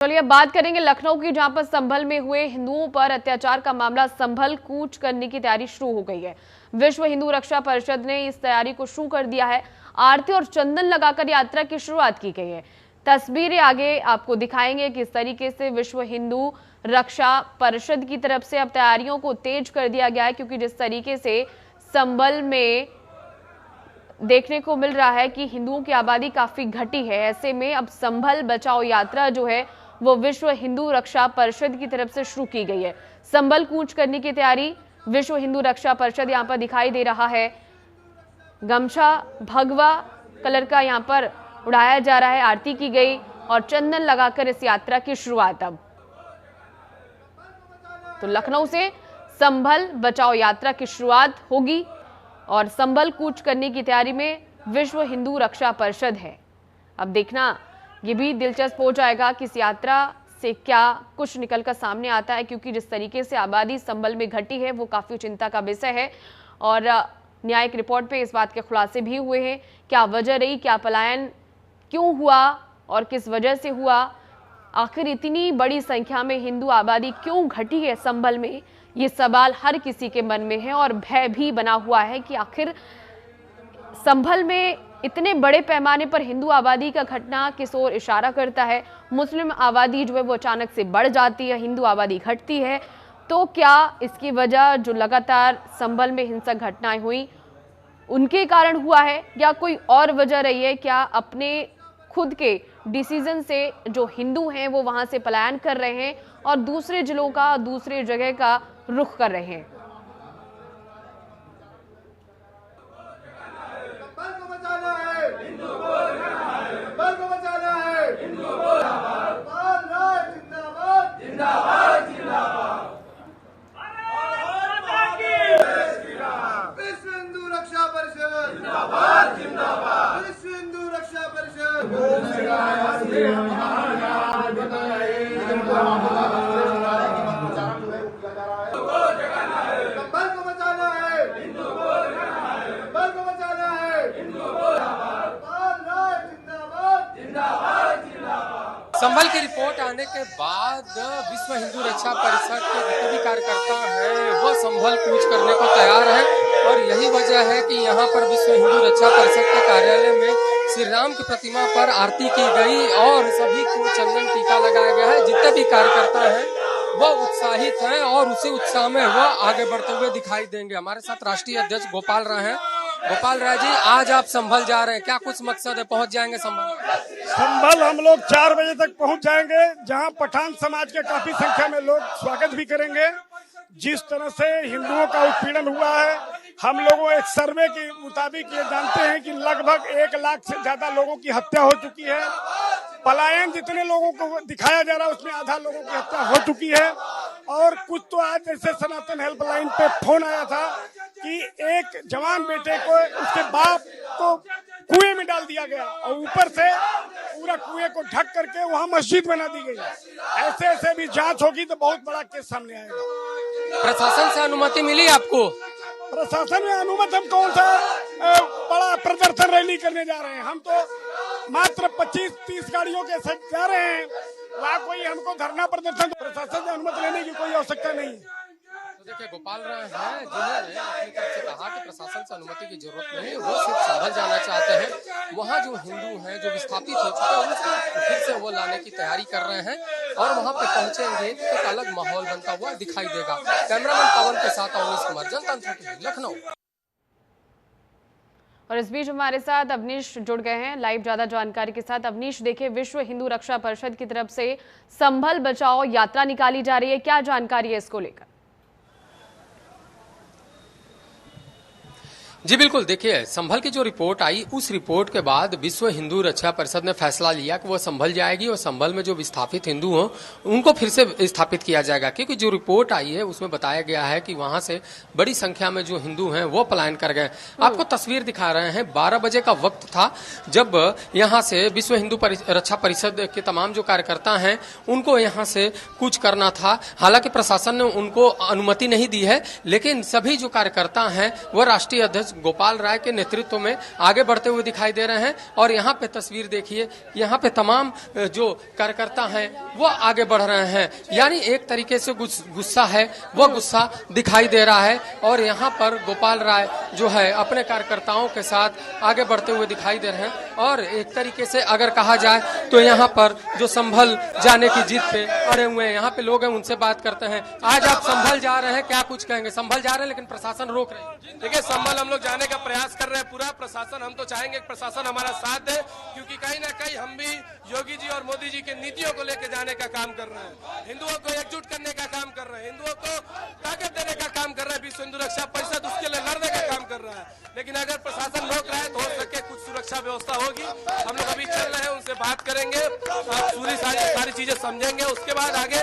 चलिए अब बात करेंगे लखनऊ की, जहां पर संभल में हुए हिंदुओं पर अत्याचार का मामला संभल कूच करने की तैयारी शुरू हो गई है। विश्व हिंदू रक्षा परिषद ने इस तैयारी को शुरू कर दिया है। आरती और चंदन लगाकर यात्रा की शुरुआत की गई है। तस्वीरें आगे आपको दिखाएंगे कि इस तरीके से विश्व हिंदू रक्षा परिषद की तरफ से अब तैयारियों को तेज कर दिया गया है, क्योंकि जिस तरीके से संभल में देखने को मिल रहा है कि हिंदुओं की आबादी काफी घटी है। ऐसे में अब संभल बचाओ यात्रा जो है वो विश्व हिंदू रक्षा परिषद की तरफ से शुरू की गई है। संभल कूच करने की तैयारी विश्व हिंदू रक्षा परिषद यहाँ पर दिखाई दे रहा है। गमछा भगवा कलर का यहाँ पर उड़ाया जा रहा है, आरती की गई और चंदन लगाकर इस यात्रा की शुरुआत अब तो लखनऊ से संभल बचाओ यात्रा की शुरुआत होगी और संभल कूच करने की तैयारी में विश्व हिंदू रक्षा परिषद है। अब देखना ये भी दिलचस्प हो जाएगा कि इस यात्रा से क्या कुछ निकलकर सामने आता है, क्योंकि जिस तरीके से आबादी संभल में घटी है वो काफी चिंता का विषय है। और न्यायिक रिपोर्ट पे इस बात के खुलासे भी हुए हैं। क्या वजह रही, क्या पलायन क्यों हुआ और किस वजह से हुआ, आखिर इतनी बड़ी संख्या में हिंदू आबादी क्यों घटी है संभल में, ये सवाल हर किसी के मन में है। और भय भी बना हुआ है कि आखिर संभल में इतने बड़े पैमाने पर हिंदू आबादी का घटना किस ओर इशारा करता है। मुस्लिम आबादी जो है वो अचानक से बढ़ जाती है, हिंदू आबादी घटती है। तो क्या इसकी वजह जो लगातार संभल में हिंसक घटनाएं हुई उनके कारण हुआ है या कोई और वजह रही है? क्या अपने खुद के डिसीजन से जो हिंदू हैं वो वहां से पलायन कर रहे हैं और दूसरे जिलों का, दूसरे जगह का रुख कर रहे हैं? संभल की रिपोर्ट आने के बाद विश्व हिंदू रक्षा परिषद के जितने भी कार्यकर्ता हैं वो संभल कूच करने को तैयार हैं। और यही वजह है कि यहाँ पर विश्व हिंदू रक्षा परिषद के कार्यालय में श्री राम की प्रतिमा पर आरती की गई और सभी को चंदन टीका लगाया गया है। जितने भी कार्यकर्ता हैं वो उत्साहित हैं और उसी उत्साह में वो आगे बढ़ते हुए दिखाई देंगे। हमारे साथ राष्ट्रीय अध्यक्ष गोपाल राय हैं। गोपाल राय जी, आज आप संभल जा रहे हैं, क्या कुछ मकसद है? पहुंच जाएंगे संभल हम लोग 4 बजे तक पहुंच जाएंगे, जहां पठान समाज के काफी संख्या में लोग स्वागत भी करेंगे। जिस तरह से हिंदुओं का उत्पीड़न हुआ है, हम लोगों एक सर्वे के मुताबिक ये जानते हैं कि लगभग 1 लाख से ज्यादा लोगों की हत्या हो चुकी है। पलायन जितने लोगों को दिखाया जा रहा है उसमें आधा लोगों की हत्या हो चुकी है। और कुछ तो आज जैसे सनातन हेल्पलाइन पे फोन आया था कि एक जवान बेटे को उसके बाप को कुएं में डाल दिया गया और ऊपर से पूरा कुएं को ढक करके वहां मस्जिद बना दी गई। ऐसे ऐसे भी जांच होगी तो बहुत बड़ा केस सामने आएगा। प्रशासन से अनुमति मिली आपको? प्रशासन में अनुमति, हम कौन सा बड़ा प्रदर्शन रैली करने जा रहे हैं? हम तो मात्र 25-30 गाड़ियों के साथ जा रहे हैं। वहाँ कोई हमको धरना प्रदर्शन, प्रशासन से अनुमति लेने की कोई आवश्यकता नहीं है। तो देखिए, गोपाल राय हैं जिन्होंने अपनी तरफ से कहा कि प्रशासन से अनुमति की जरूरत नहीं, वो सिर्फ संभल जाना चाहते हैं। वहाँ जो हिंदू हैं जो विस्थापित हो चुके हैं उनको फिर से वो लाने की तैयारी कर रहे हैं और वहाँ पे पहुंचेंगे तो एक अलग माहौल बनता हुआ दिखाई देगा। कैमरामैन पवन के साथ अवनीश कुमार, जनतंत्र टीवी, लखनऊ। और इस बीच हमारे साथ अवनीश जुड़ गए हैं लाइव ज्यादा जानकारी के साथ। अवनीश, देखिए विश्व हिंदू रक्षा परिषद की तरफ से संभल बचाओ यात्रा निकाली जा रही है, क्या जानकारी है इसको लेकर? जी बिल्कुल, देखिए संभल की जो रिपोर्ट आई उस रिपोर्ट के बाद विश्व हिंदू रक्षा परिषद ने फैसला लिया कि वो संभल जाएगी और संभल में जो विस्थापित हिंदू हों उनको फिर से स्थापित किया जाएगा। क्योंकि जो रिपोर्ट आई है उसमें बताया गया है कि वहां से बड़ी संख्या में जो हिंदू हैं वो पलायन कर गए। आपको तस्वीर दिखा रहे हैं, 12 बजे का वक्त था जब यहाँ से विश्व हिंदू रक्षा परिषद के तमाम जो कार्यकर्ता हैं उनको यहाँ से कूच करना था। हालांकि प्रशासन ने उनको अनुमति नहीं दी है, लेकिन सभी जो कार्यकर्ता हैं वो राष्ट्रीय अध्यक्ष आज गोपाल राय के नेतृत्व में आगे बढ़ते हुए दिखाई दे रहे हैं। और यहाँ पे तस्वीर देखिए, यहाँ पे तमाम जो कार्यकर्ता हैं वो आगे बढ़ रहे हैं, यानी एक तरीके से गुस्सा है वो गुस्सा दिखाई दे रहा है। और यहाँ पर गोपाल राय जो है अपने कार्यकर्ताओं के साथ आगे बढ़ते हुए दिखाई दे रहे हैं। और एक तरीके से अगर कहा जाए तो यहाँ पर जो संभल जाने की जिद पे अड़े हुए हैं, यहाँ पे लोग हैं, उनसे बात करते हैं। आज आप संभल जा रहे हैं, क्या कुछ कहेंगे? संभल जा रहे हैं लेकिन प्रशासन रोक रहे हैं। देखिए, संभल हम लोग जाने का प्रयास कर रहे हैं, पूरा प्रशासन, हम तो चाहेंगे कि प्रशासन हमारा साथ दे, क्योंकि कहीं ना कहीं हम भी योगी जी और मोदी जी की नीतियों को लेकर जाने का काम कर रहे हैं, हिंदुओं को एकजुट करने का काम कर रहे हैं, हिंदुओं को ताकत देने का काम कर रहे हैं। विश्व हिंदू रक्षा परिषद उसके लिए लड़ने का काम कर रहा है। लेकिन अगर प्रशासन रोक रहा है तो हो सके कुछ सुरक्षा व्यवस्था होगी। हम लोग अभी चल रहे हैं, उनसे बात करेंगे, पूरी सारी चीजें समझेंगे, उसके बाद आगे।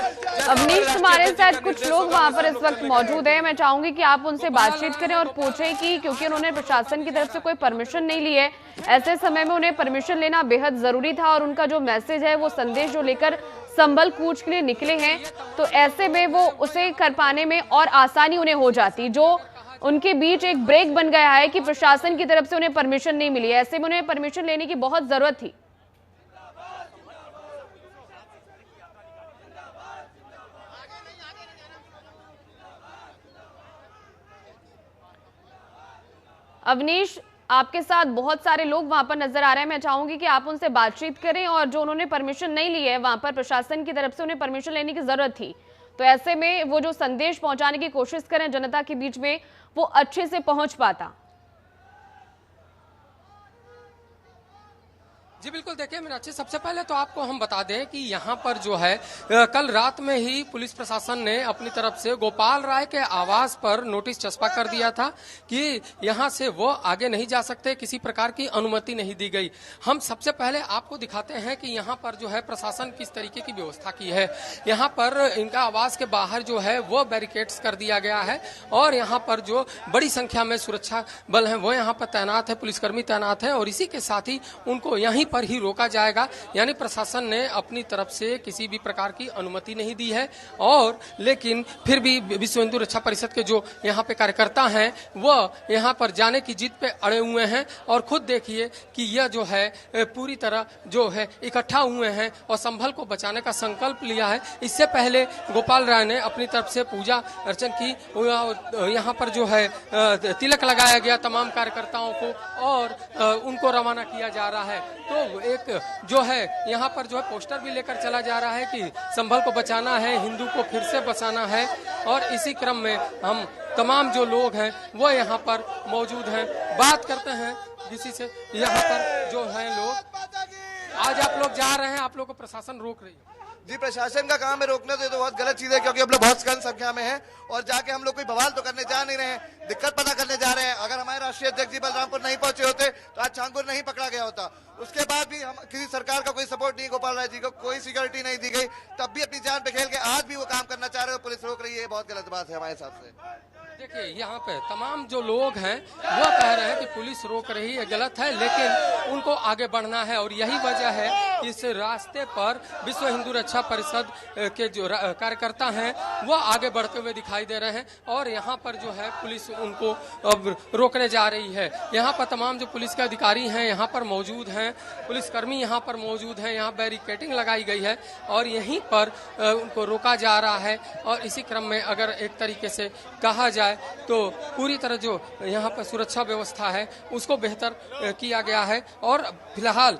अवनीश, तुम्हारे साथ कुछ लोग वहां पर इस वक्त मौजूद हैं, मैं चाहूंगी कि आप उनसे बातचीत करें और पूछें कि क्योंकि उन्होंने प्रशासन की तरफ से कोई परमिशन नहीं ली है, ऐसे समय में उन्हें परमिशन लेना बेहद जरूरी था और उनका जो मैसेज है, वो संदेश जो लेकर संभल कूच के लिए निकले हैं, तो ऐसे में वो उसे कर पाने में और आसानी उन्हें हो जाती। जो उनके बीच एक ब्रेक बन गया है कि प्रशासन की तरफ से उन्हें परमिशन नहीं मिली, ऐसे में उन्हें परमिशन लेने की बहुत जरूरत थी। अवनीश, आपके साथ बहुत सारे लोग वहां पर नजर आ रहे हैं, मैं चाहूंगी कि आप उनसे बातचीत करें। और जो उन्होंने परमिशन नहीं ली है वहां पर प्रशासन की तरफ से, उन्हें परमिशन लेने की जरूरत थी, तो ऐसे में वो जो संदेश पहुंचाने की कोशिश करें जनता के बीच में, वो अच्छे से पहुंच पाता। जी बिल्कुल, देखिए मीनाक्षी, सबसे पहले तो आपको हम बता दें कि यहाँ पर जो है कल रात में ही पुलिस प्रशासन ने अपनी तरफ से गोपाल राय के आवास पर नोटिस चस्पा कर दिया था कि यहाँ से वो आगे नहीं जा सकते, किसी प्रकार की अनुमति नहीं दी गई। हम सबसे पहले आपको दिखाते हैं कि यहाँ पर जो है प्रशासन किस तरीके की व्यवस्था की है। यहाँ पर इनका आवास के बाहर जो है वो बैरिकेड्स कर दिया गया है और यहाँ पर जो बड़ी संख्या में सुरक्षा बल है वो यहाँ पर तैनात है, पुलिसकर्मी तैनात है और इसी के साथ ही उनको यहीं पर ही रोका जाएगा। यानी प्रशासन ने अपनी तरफ से किसी भी प्रकार की अनुमति नहीं दी है। और लेकिन फिर भी विश्व हिंदू रक्षा परिषद के जो यहाँ पे कार्यकर्ता हैं वो यहाँ पर जाने की जिद पे अड़े हुए हैं और खुद देखिए कि यह जो है पूरी तरह जो है इकट्ठा हुए हैं और संभल को बचाने का संकल्प लिया है। इससे पहले गोपाल राय ने अपनी तरफ से पूजा अर्चन की, यहाँ पर जो है तिलक लगाया गया तमाम कार्यकर्ताओं को और उनको रवाना किया जा रहा है। तो एक जो है यहाँ पर जो है पोस्टर भी लेकर चला जा रहा है कि संभल को बचाना है, हिंदू को फिर से बचाना है। और इसी क्रम में हम तमाम जो लोग हैं वो यहाँ पर मौजूद हैं, बात करते हैं किसी से। यहाँ पर जो है लोग, आज आप लोग जा रहे हैं, आप लोग को प्रशासन रोक रही है। जी, प्रशासन का काम है रोकना, तो बहुत गलत चीज है, क्योंकि हम लोग बहुत कम संख्या में हैं और जाके हम लोग कोई बवाल तो करने जा नहीं रहे हैं, दिक्कत पता करने जा रहे हैं। अगर हमारे राष्ट्रीय अध्यक्ष जी बलरामपुर नहीं पहुंचे होते तो आज छांगपुर नहीं पकड़ा गया होता। उसके बाद भी हम किसी सरकार का कोई सपोर्ट नहीं, गोपाल राय जी को कोई सिक्योरिटी नहीं दी गई, तब भी अपनी जान पे खेल के आज भी वो काम करना चाह रहे हो, पुलिस रोक रही है, बहुत गलत बात है हमारे हिसाब से। देखिए यहाँ पे तमाम जो लोग हैं वो कह रहे हैं कि पुलिस रोक रही है, गलत है, लेकिन उनको आगे बढ़ना है और यही वजह है कि इस रास्ते पर विश्व हिंदू रक्षा परिषद के जो कार्यकर्ता हैं वो आगे बढ़ते हुए दिखाई दे रहे हैं और यहाँ पर जो है पुलिस उनको अब रोकने जा रही है। यहाँ पर तमाम जो पुलिस के अधिकारी हैं यहाँ पर मौजूद हैं, पुलिसकर्मी यहाँ पर मौजूद हैं, यहाँ बैरिकेडिंग लगाई गई है और यहीं पर उनको रोका जा रहा है। और इसी क्रम में अगर एक तरीके से कहा जाए तो पूरी तरह जो यहाँ पर सुरक्षा व्यवस्था है उसको बेहतर किया गया है और फिलहाल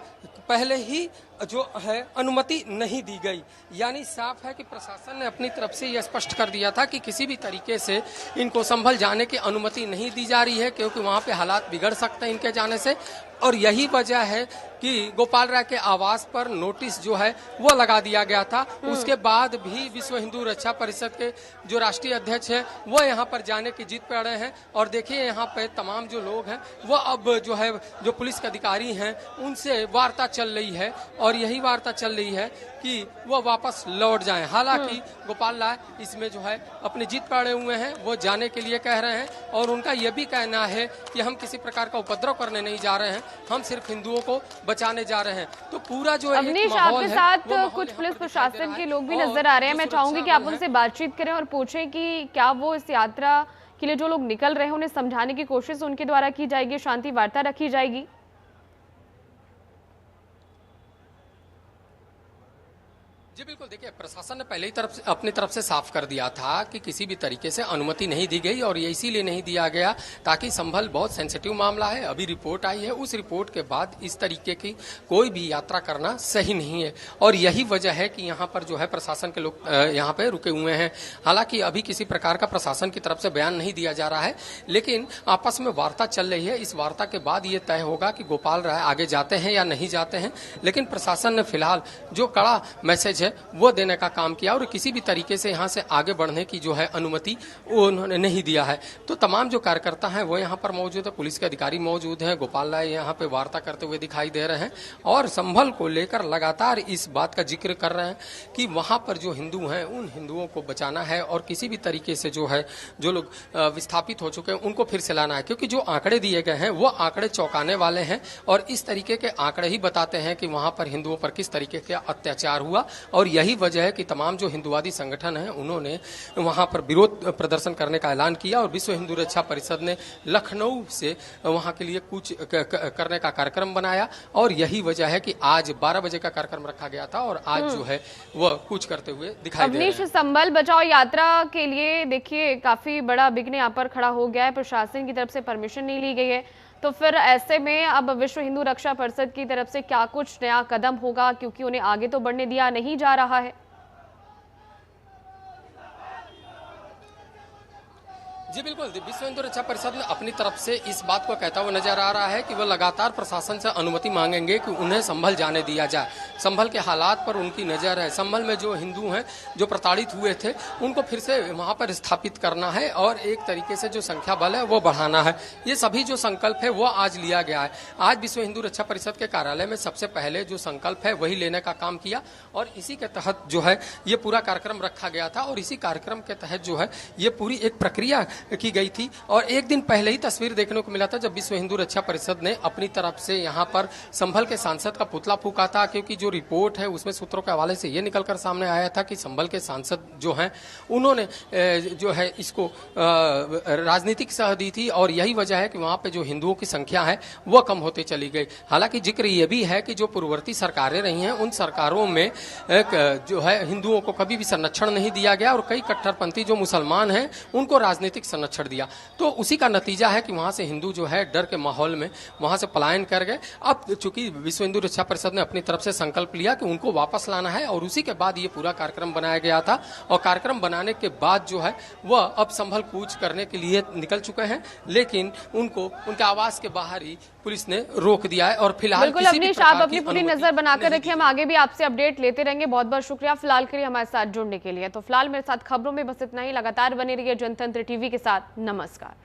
पहले ही जो है अनुमति नहीं दी गई। यानी साफ है कि प्रशासन ने अपनी तरफ से यह स्पष्ट कर दिया था कि किसी भी तरीके से इनको संभल जाने की अनुमति नहीं दी जा रही है, क्योंकि वहां पे हालात बिगड़ सकते हैं इनके जाने से। और यही वजह है कि गोपाल राय के आवास पर नोटिस जो है वो लगा दिया गया था। उसके बाद भी विश्व हिंदू रक्षा परिषद के जो राष्ट्रीय अध्यक्ष है वो यहाँ पर जाने की जिद पे अड़े हैं। और देखिए यहाँ पे तमाम जो लोग हैं वो अब जो है जो पुलिस के अधिकारी हैं उनसे वार्ता चल रही है और यही वार्ता चल रही है कि वो वापस लौट जाएं। हालांकि गोपाल राय इसमें जो है अपनी जिद पे अड़े हुए हैं, वो जाने के लिए कह रहे हैं और उनका यह भी कहना है कि हम किसी प्रकार का उपद्रव करने नहीं जा रहे हैं, हम सिर्फ हिंदुओं को बचाने जा रहे हैं। तो पूरा जो अवनीश, आपके साथ कुछ पुलिस प्रशासन के लोग भी नजर आ रहे हैं, मैं चाहूंगी कि आप उनसे बातचीत करें और पूछें कि क्या वो इस यात्रा के लिए जो लोग निकल रहे हैं उन्हें समझाने की कोशिश उनके द्वारा की जाएगी, शांति वार्ता रखी जाएगी? जी बिल्कुल, देखिए प्रशासन ने पहले ही अपनी तरफ से साफ कर दिया था कि किसी भी तरीके से अनुमति नहीं दी गई, और ये इसीलिए नहीं दिया गया ताकि संभल बहुत सेंसिटिव मामला है। अभी रिपोर्ट आई है, उस रिपोर्ट के बाद इस तरीके की कोई भी यात्रा करना सही नहीं है, और यही वजह है कि यहाँ पर जो है प्रशासन के लोग यहाँ पे रुके हुए हैं। हालांकि अभी किसी प्रकार का प्रशासन की तरफ से बयान नहीं दिया जा रहा है, लेकिन आपस में वार्ता चल रही है। इस वार्ता के बाद ये तय होगा कि गोपाल राय आगे जाते हैं या नहीं जाते हैं, लेकिन प्रशासन ने फिलहाल जो कड़ा मैसेज वो देने का काम किया, और किसी भी तरीके से यहाँ से आगे बढ़ने की जो है अनुमति उन्होंने नहीं दिया है। तो तमाम जो कार्यकर्ता हैं वो यहाँ पर मौजूद है, पुलिस के अधिकारी मौजूद हैं, गोपाल राय यहाँ पे वार्ता करते हुए दिखाई दे रहे हैं, और संभल को लेकर लगातार इस बात का जिक्र कर रहे हैं कि वहाँ पर जो हिंदू हैं उन हिंदुओं को बचाना है, और किसी भी तरीके से जो है जो लोग विस्थापित हो चुके हैं उनको फिर से लाना है, क्योंकि जो आंकड़े दिए गए हैं वो आंकड़े चौंकाने वाले हैं, और इस तरीके के आंकड़े ही बताते हैं कि वहाँ पर हिंदुओं पर किस तरीके का अत्याचार हुआ। और यही वजह है कि तमाम जो हिंदुवादी संगठन हैं उन्होंने वहां पर विरोध प्रदर्शन करने का ऐलान किया, और विश्व हिंदू रक्षा परिषद ने लखनऊ से वहां के लिए कूच करने का कार्यक्रम बनाया, और यही वजह है कि आज 12 बजे का कार्यक्रम रखा गया था, और आज जो है वह कूच करते हुए दिखाई दे रहे हैं। संभल बचाओ यात्रा के लिए देखिए काफी बड़ा विघ्न यहाँ पर खड़ा हो गया है, प्रशासन की तरफ से परमिशन नहीं ली गई है, तो फिर ऐसे में अब विश्व हिंदू रक्षा परिषद की तरफ से क्या कुछ नया कदम होगा, क्योंकि उन्हें आगे तो बढ़ने दिया नहीं जा रहा है? जी बिल्कुल, विश्व हिंदू रक्षा परिषद ने अपनी तरफ से इस बात को कहता हुआ नजर आ रहा है कि वह लगातार प्रशासन से अनुमति मांगेंगे कि उन्हें संभल जाने दिया जाए। संभल के हालात पर उनकी नजर है, संभल में जो हिंदू हैं जो प्रताड़ित हुए थे उनको फिर से वहां पर स्थापित करना है, और एक तरीके से जो संख्या बल है वो बढ़ाना है। ये सभी जो संकल्प है वो आज लिया गया है। आज विश्व हिंदू रक्षा परिषद के कार्यालय में सबसे पहले जो संकल्प है वही लेने का काम किया, और इसी के तहत जो है ये पूरा कार्यक्रम रखा गया था, और इसी कार्यक्रम के तहत जो है ये पूरी एक प्रक्रिया की गई थी। और एक दिन पहले ही तस्वीर देखने को मिला था जब विश्व हिंदू रक्षा परिषद ने अपनी तरफ से यहाँ पर संभल के सांसद का पुतला फूका था, क्योंकि जो रिपोर्ट है उसमें सूत्रों के हवाले से ये निकलकर सामने आया था कि संभल के सांसद जो हैं उन्होंने जो है इसको राजनीतिक सह दी थी, और यही वजह है कि वहाँ पे जो हिंदुओं की संख्या है वो कम होती चली गई। हालांकि जिक्र ये भी है कि जो पूर्ववर्ती सरकारें रही हैं उन सरकारों में जो है हिंदुओं को कभी भी संरक्षण नहीं दिया गया, और कई कट्टरपंथी जो मुसलमान हैं उनको राजनीतिक संरक्षण दिया। तो उसी का नतीजा है कि वहां से हिंदू जो है डर के माहौल में वहां से पलायन कर गए। अब चूंकि विश्व हिंदू रक्षा परिषद ने अपनी तरफ से संकल्प लिया कि उनको वापस लाना है, और उसी के बाद ये पूरा कार्यक्रम बनाया गया था, और कार्यक्रम बनाने के बाद जो है वह अब संभल कूच करने के लिए निकल चुके हैं, लेकिन उनको उनके आवास के बाहर ही पुलिस ने रोक दिया है। और फिलहाल बिल्कुल आप अपनी पूरी नजर बनाकर रखिए, हम आगे भी आपसे अपडेट लेते रहेंगे। बहुत बहुत शुक्रिया फिलहाल के लिए हमारे साथ जुड़ने के लिए। तो फिलहाल मेरे साथ खबरों में बस इतना ही। लगातार बने रहिए जनतंत्र टीवी के साथ। नमस्कार।